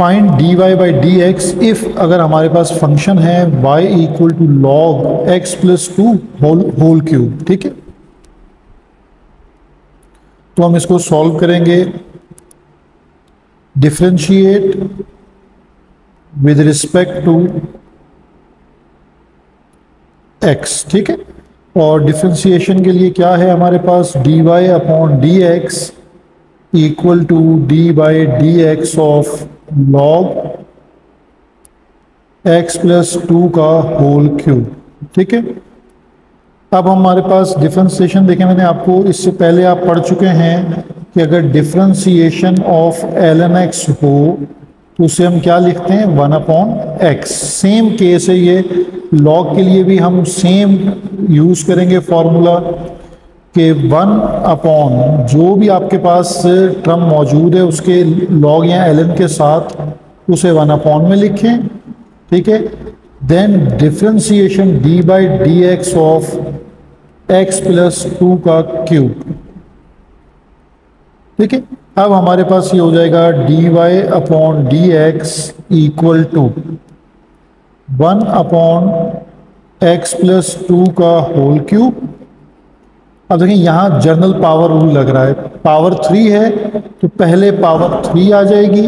Find D Y by D X if अगर हमारे पास फंक्शन है y equal to log x plus two whole cube. ठीक है, तो हम इसको सॉल्व करेंगे। Differentiate with respect to x। ठीक है, और डिफरेंशिएशन के लिए क्या है हमारे पास, d Y upon D x equal to D by D x of log x plus two का होल क्यूब। ठीक है, अब हमारे पास डिफरेंशिएशन देखें, मैंने आपको इससे पहले आप पढ़ चुके हैं कि अगर differentiation of L N X हो तो उसे हम क्या लिखते हैं, 1 अपॉन एक्स। सेम केस है ये, लॉग के लिए भी हम सेम यूज करेंगे फॉर्मूला कि 1 अपॉन जो भी आपके पास टर्म मौजूद है उसके लॉग या एल के साथ उसे 1 अपॉन में लिखें। ठीक है, then differentiation D by D x of x plus two का क्यूब। ठीक है, अब हमारे पास ये हो जाएगा D Y upon D x equal to 1 upon x plus two का होल क्यूब। अब देखिए यहाँ जनरल पावर रूल लग रहा है, पावर 3 है तो पहले पावर 3 आ जाएगी,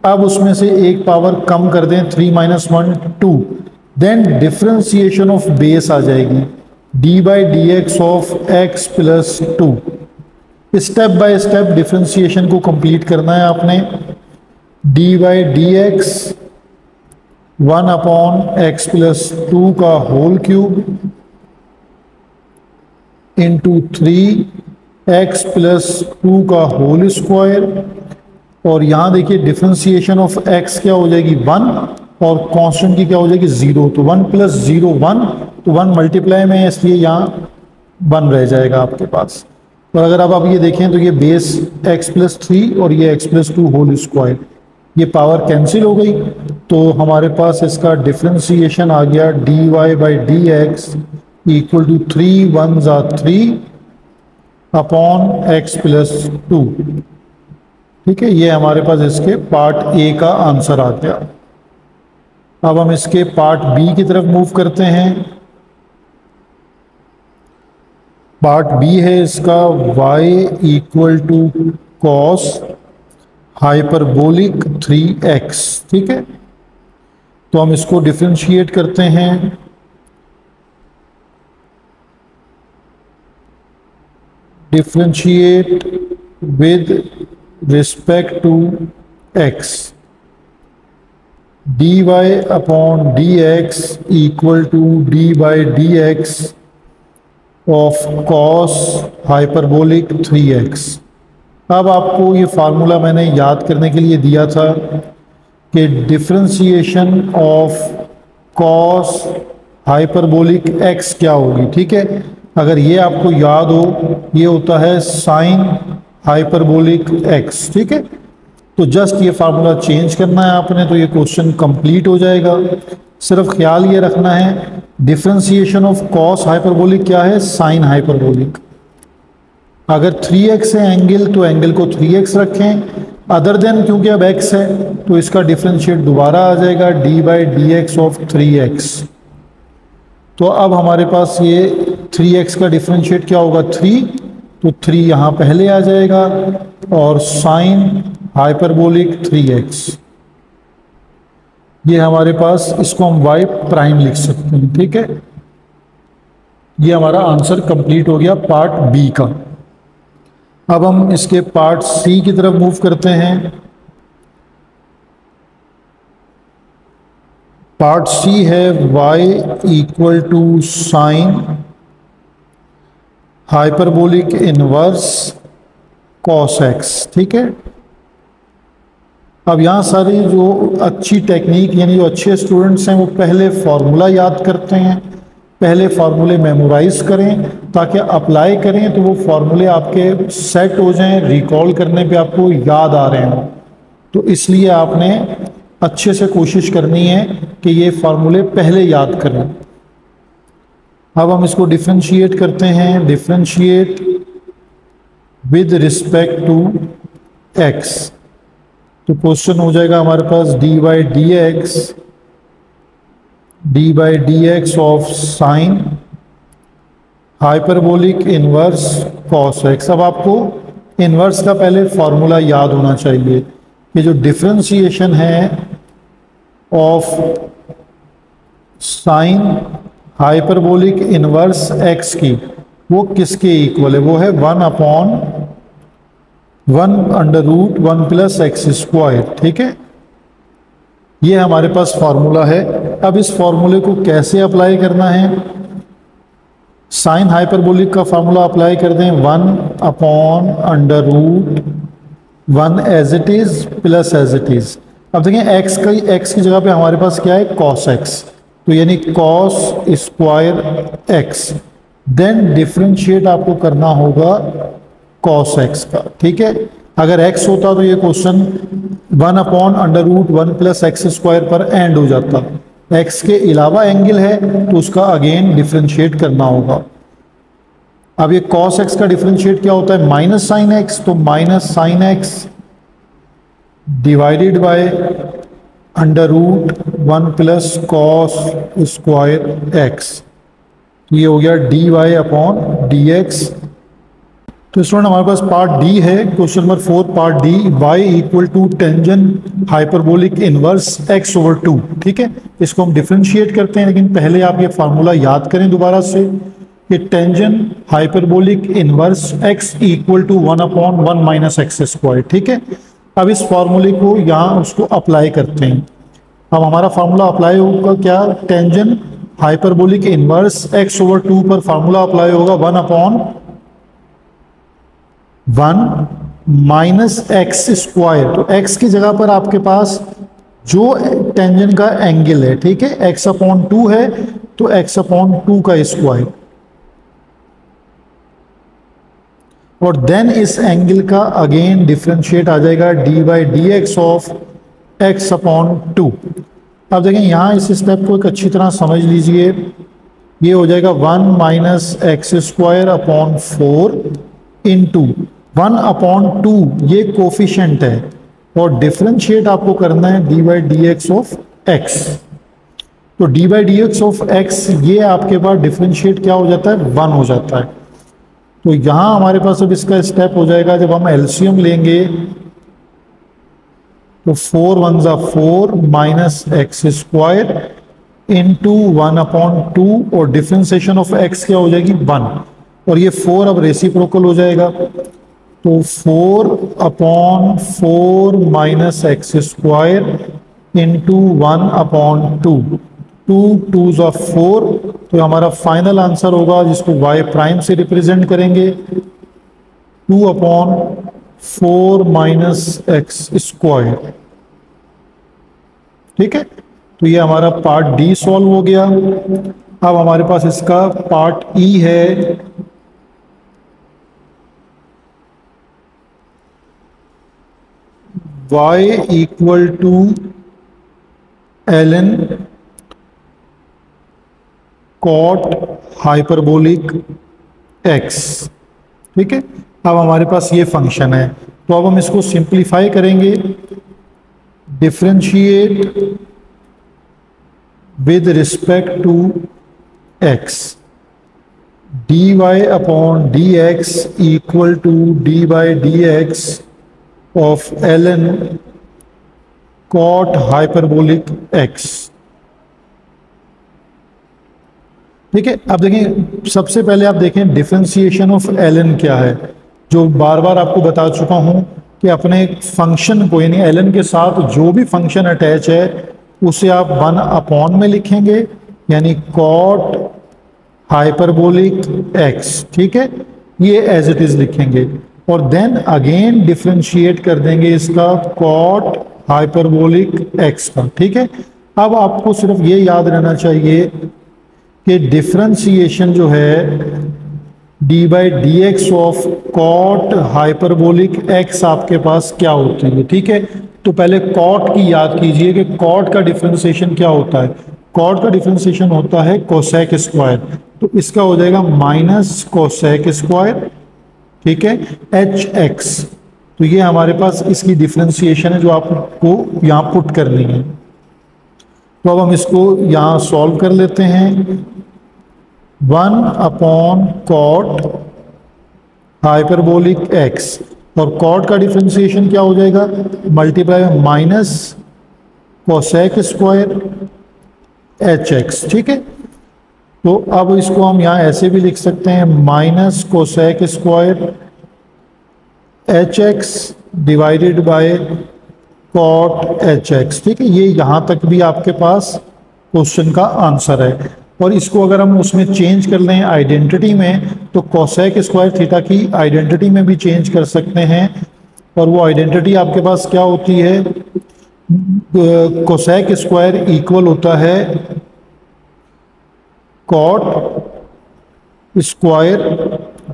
अब उसमें से एक पावर कम कर दें, 3 minus 1 2, then differentiation of base आ जाएगी, d by D x of x plus two. Step by step differentiation को कंप्लीट करना है आपने। D by D x 1 upon x plus two का whole cube into 3 x plus two का whole square. और यहाँ देखिए डिफरेंशिएशन ऑफ एक्स क्या हो जाएगी 1 और कांस्टेंट की क्या हो जाएगी 0, तो 1 प्लस 0 1, तो 1 मल्टीप्लाई में है इसलिए यहाँ 1 रह जाएगा आपके पास। और अगर अब आप ये देखें तो ये बेस x प्लस 3 और ये x प्लस 2 होल स्क्वायर, ये पावर कैंसिल हो गई, तो हमारे पास इसका डिफरेंशिएशन आ गया D Y by D x equal to 3 1 ज़ा 3 अपॉन एक्स प्लस 2। ठीक है, ये हमारे पास इसके पार्ट ए का आंसर आ गया। अब हम इसके पार्ट बी की तरफ मूव करते हैं। पार्ट बी है इसका y equal to cos hyperbolic 3x। ठीक है, तो हम इसको डिफरेंशिएट करते हैं। Differentiate with respect to x, D Y upon D x equal to D by D x of cos hyperbolic 3x। अब आपको ये फार्मूला मैंने याद करने के लिए दिया था कि differentiation of cos hyperbolic x क्या होगी। ठीक है, अगर ये आपको याद हो, ये होता है साइन हाइपरबोलिक x। ठीक है, तो जस्ट ये फार्मूला चेंज करना है आपने, तो ये क्वेश्चन कंप्लीट हो जाएगा। सिर्फ ख्याल ये रखना है डिफरेंशिएशन ऑफ कॉस हाइपरबोलिक क्या है, साइन हाइपरबोलिक। अगर 3x है एंगल तो एंगल को 3x रखें, अदर देन क्योंकि अब x है तो इसका डिफरेंशिएट दोबारा आ जाएगा D by D x of 3x। तो अब हमारे पास ये 3x का डिफरेंशिएट क्या होगा 3, तो 3 यहाँ पहले आ जाएगा और साइन हाइपरबोलिक 3x, ये हमारे पास, इसको हम y प्राइम लिख सकते हैं। ठीक है, ये हमारा आंसर कंप्लीट हो गया पार्ट बी का। अब हम इसके पार्ट सी की तरफ मूव करते हैं। पार्ट सी है y equal to sine hyperbolic inverse cos x। ठीक है, अब यहाँ सारी जो अच्छी टेक्निक, यानी जो अच्छे स्टूडेंट्स हैं वो पहले फार्मूला याद करते हैं, पहले फार्मूले मेमोराइज करें ताकि अप्लाई करें तो वो फार्मूले आपके सेट हो जाएं, रिकॉल करने पे आपको याद आ रहे हों। तो इसलिए आपने अच्छे से कोशिश करनी है कि ये फार्मूले पहले याद करें। अब हम इसको डिफरेंशिएट करते हैं। Differentiate with respect to x, तो क्वेश्चन हो जाएगा हमारे पास d by D x of sine hyperbolic inverse cos x. अब आपको इनवर्स का पहले फॉर्मूला याद होना चाहिए कि जो डिफरेंशिएशन है of sine hyperbolic inverse x की वो किसके इक्वल है, वो है 1/1 प्लस एक्स स्क्वायर। ठीक है, ये हमारे पास फॉर्मूला है। अब इस फॉर्मूले को कैसे अप्लाई करना है, साइन हाइपरबोलिक का फॉर्मूला अप्लाई कर दें 1/√1 as it is plus as it is. अब देखें एक्स की जगह पे हमारे पास क्या है, कॉस एक्स, तो यानी cos square X. Then differentiate आपको करना होगा कॉस एक्स का। ठीक है, अगर एक्स होता तो ये क्वेश्चन 1/√1 प्लस एक्स स्क्वायर पर एंड हो जाता। एक्स के अलावा एंगल है तो उसका अगेन डिफरेंशिएट करना होगा। अब ये कॉस एक्स का डिफरेंशिएट क्या होता है, माइनस साइन एक्स, तो minus sine X divided by √1 plus cos square X, ये हो गया dy/dx। तो स्टूडेंट हमारे पास पार्ट डी है, question number 4 part D, y equal to tangent hyperbolic inverse x/2। ठीक है, इसको हम डिफरेंशिएट करते हैं, लेकिन पहले आप ये फार्मूला याद करें दोबारा से कि tangent hyperbolic inverse x equal to 1/1 minus X square. ठीक है, अब इस फॉर्मूले को यहाँ उसको अप्लाई करते हैं। अब हमारा फार्मूला अप्लाई होगा क्या, टेंजेंट हाइपरबोलिक इनवर्स x/2 पर फार्मूला अप्लाई होगा 1/1 माइनस एक्स स्क्वायर। तो x की जगह पर आपके पास जो टेंजेंट का एंगल है, ठीक है, x/2 है तो x/2 का स्क्वायर, और देन इस एंगल का अगेन डिफरेंशिएट आ जाएगा dy/dx ऑफ x/2। अब देखें यहाँ इस स्टेप को एक अच्छी तरह समझ लीजिए, ये हो जाएगा 1 minus X square upon 4 into 1/2, ये कोफिशिएंट है, और डिफरेंशिएट आपको करना है dy/dx ऑफ x। तो dy/dx ऑफ x ये आपके पास डिफरेंशिएट क्या हो जाता है, 1 हो जाता है। तो यहाँ हमारे पास अब इसका स्टेप हो जाएगा, जब हम एलसीएम लेंगे तो 4 1 ज़ा 4 माइनस एक्स स्क्वायर इंटू 1/2, और डिफरेंशिएशन ऑफ x क्या हो जाएगी, 1, और ये 4 अब रेसिप्रोकल हो जाएगा, तो 4/4 माइनस एक्स स्क्वायर इंटू 1/2, 2 2 ज़ा 4, तो हमारा फाइनल आंसर होगा जिसको y प्राइम से रिप्रेजेंट करेंगे 2/4 माइनस एक्स स्क्वायर। ठीक है, तो ये हमारा पार्ट डी सॉल्व हो गया। अब हमारे पास इसका पार्ट ई है, y equal to ln cot hyperbolic x। ठीक है, अब हमारे पास ये फंक्शन है, तो अब हम इसको सिंप्लीफाई करेंगे, differentiate with respect to x, dy/dx equal to dy/dx of ln cot hyperbolic x। ठीक है, अब देखें, सबसे पहले आप देखें डिफरेंशिएशन ऑफ ln क्या है, जो बार बार आपको बता चुका हूं कि अपने फंक्शन को, यानी ln के साथ जो भी फंक्शन अटैच है उसे आप 1/, में लिखेंगे, यानी कॉट हाइपरबोलिक x। ठीक है, ये एज इट इज लिखेंगे, और देन अगेन डिफरेंशिएट कर देंगे इसका कॉट हाइपरबोलिक x का। ठीक है, अब आपको सिर्फ ये याद रहना चाहिए कि डिफरेंशिएशन जो है dy/dx of cot hyperbolic x आपके पास क्या होती है। ठीक है, तो पहले कॉट की याद कीजिए कि कॉट का डिफरेंशिएशन क्या होता है, कॉट का डिफरेंशिएशन होता है कोसेक स्क्वायर, तो इसका हो जाएगा माइनस कोसेक स्क्वायर। ठीक है, hx, तो ये हमारे पास इसकी डिफरेंशिएशन है जो आपको यहाँ पुट करनी है। तो अब हम इसको यहाँ सॉल्व कर लेते हैं। 1/cot हाइपरबोलिक x, और कॉट का डिफरेंशिएशन क्या हो जाएगा, मल्टीप्लाई में माइनस कोसेक स्क्वायर hx। ठीक है, तो अब इसको हम यहाँ ऐसे भी लिख सकते हैं, minus cosec square hx divided by cot hx। ठीक है, ये यहाँ तक भी आपके पास क्वेश्चन का आंसर है। और इसको अगर हम उसमें चेंज कर लें आइडेंटिटी में, तो कोसेक स्क्वायर थीटा की आइडेंटिटी में भी चेंज कर सकते हैं। और वो आइडेंटिटी आपके पास क्या होती है, कोसेक स्क्वायर इक्वल होता है कॉट स्क्वायर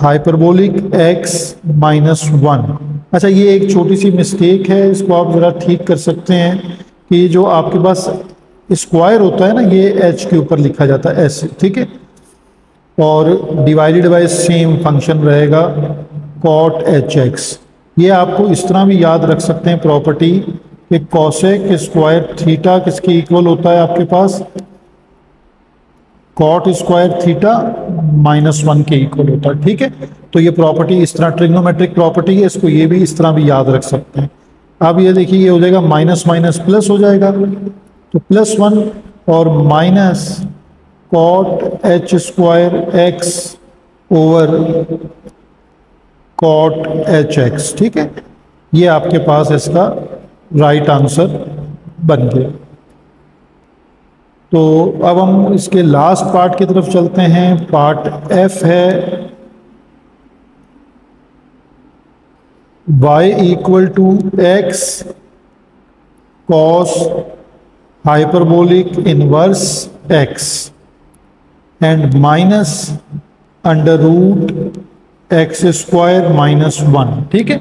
हाइपरबोलिक x -1। अच्छा, ये एक छोटी सी मिस्टेक है, इसको आप ज़रा ठीक कर सकते हैं कि जो आपके पास स्क्वायर होता है ना, ये h के ऊपर लिखा जाता है ऐसे। ठीक है, और डिवाइडेड बाय सेम फंक्शन रहेगा कॉट hx। ये आपको इस तरह भी याद रख सकते हैं प्रॉपर्टी कि कोसेक स्क्वायर थीटा किसके इक्वल होता है, आपके पास कॉट स्क्वायर थीटा -1 के इक्वल होता है। ठीक है, तो ये प्रॉपर्टी इस तरह ट्रिग्नोमेट्रिक प्रॉपर्टी है, इसको ये भी इस तरह भी याद रख सकते हैं। अब ये देखिए, ये हो जाएगा माइनस माइनस प्लस हो जाएगा, तो +1 और minus cot h square x over cot hx। ठीक है, ये आपके पास इसका राइट आंसर बन गया। तो अब हम इसके लास्ट पार्ट की तरफ चलते हैं। पार्ट f है y = x cos hyperbolic inverse x and minus under root x square -1। ठीक है,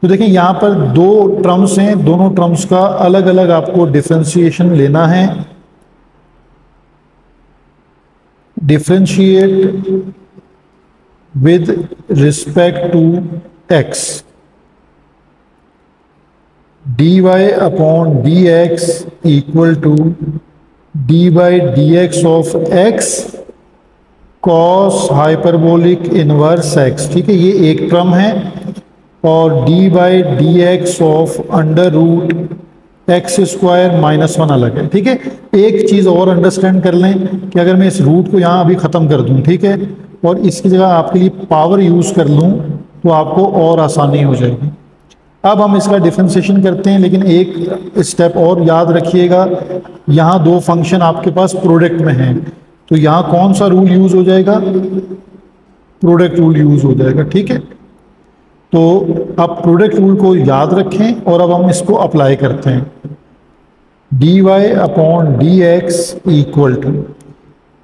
तो देखिए यहाँ पर दो टर्म्स हैं, दोनों टर्म्स का अलग अलग आपको डिफरेंशिएशन लेना है। Differentiate with respect to x, dy/dx = d/dx of x cos hyperbolic inverse x। ठीक है, ये एक टर्म है, और d/dx of under root x square -1 अलग है। ठीक है, एक चीज़ और अंडरस्टैंड कर लें कि अगर मैं इस रूट को यहाँ अभी ख़त्म कर दूँ, ठीक है, और इसकी जगह आपके लिए पावर यूज़ कर लूँ, तो आपको और आसानी हो जाएगी। अब हम इसका डिफरेंशिएशन करते हैं, लेकिन एक स्टेप और याद रखिएगा, यहाँ दो फंक्शन आपके पास प्रोडक्ट में हैं, तो यहाँ कौन सा रूल यूज़ हो जाएगा, प्रोडक्ट रूल यूज़ हो जाएगा। ठीक है, तो अब प्रोडक्ट रूल को याद रखें और अब हम इसको अप्लाई करते हैं। dy/dx =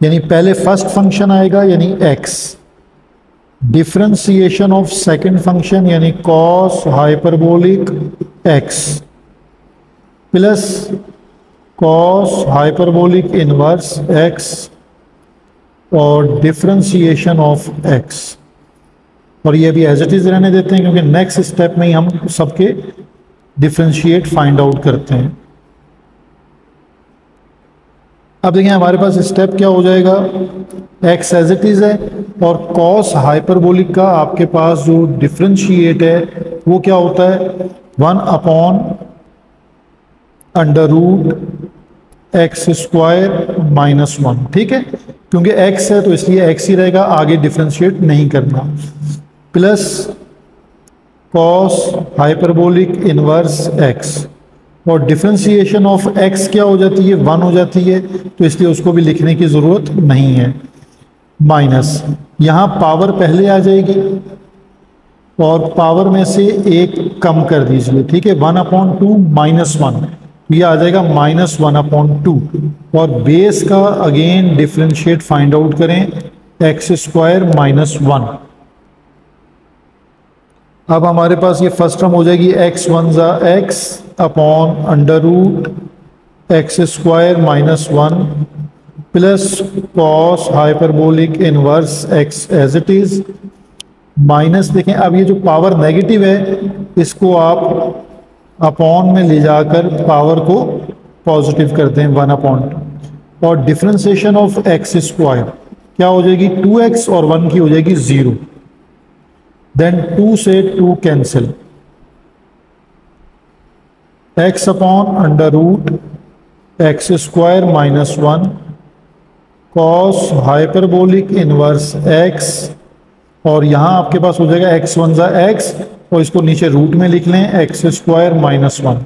यानी पहले फर्स्ट फंक्शन आएगा यानी x, differentiation of second function यानी cos hyperbolic x plus cos hyperbolic inverse x और डिफरेंशिएशन ऑफ x। और ये भी एज इट इज रहने देते हैं, क्योंकि नेक्स्ट स्टेप में ही हम सबके डिफरेंशिएट फाइंड आउट करते हैं। अब देखिए हमारे पास स्टेप क्या हो जाएगा, x एज इट इज है, और cos हाइपरबोलिक का आपके पास जो डिफरेंशिएट है वो क्या होता है, 1/√x² -1। ठीक है, क्योंकि x है तो इसलिए x ही रहेगा, आगे डिफरेंशिएट नहीं करना, plus cos hyperbolic inverse x, और डिफरेंशिएशन ऑफ x क्या हो जाती है, 1 हो जाती है, तो इसलिए उसको भी लिखने की ज़रूरत नहीं है, माइनस यहाँ पावर पहले आ जाएगी और पावर में से एक कम कर दीजिए। ठीक है, 1/2 -1, ये आ जाएगा -1/2, और बेस का अगेन डिफरेंशिएट फाइंड आउट करें, x² -1। अब हमारे पास ये फर्स्ट टर्म हो जाएगी x1 x upon √x² -1 plus cos hyperbolic inverse x as it is minus, देखें अब ये जो पावर नेगेटिव है इसको आप अपॉन में ले जाकर पावर को पॉजिटिव करते हैं 1/2, और डिफरेंशिएशन ऑफ एक्स स्क्वायर क्या हो जाएगी 2x और 1 की हो जाएगी 0, देन 2 से 2 cancel, x upon under root x square minus 1 cos hyperbolic inverse x, और यहाँ आपके पास हो जाएगा x1 ज़ा x, और इसको नीचे रूट में लिख लें एक्स स्क्वायर माइनस 1।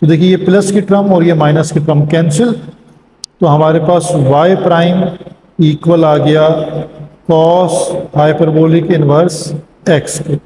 तो देखिए ये प्लस की टर्म और ये माइनस की टर्म कैंसिल, तो हमारे पास y प्राइम इक्वल आ गया कॉस हाइपरबोलिक इनवर्स x के।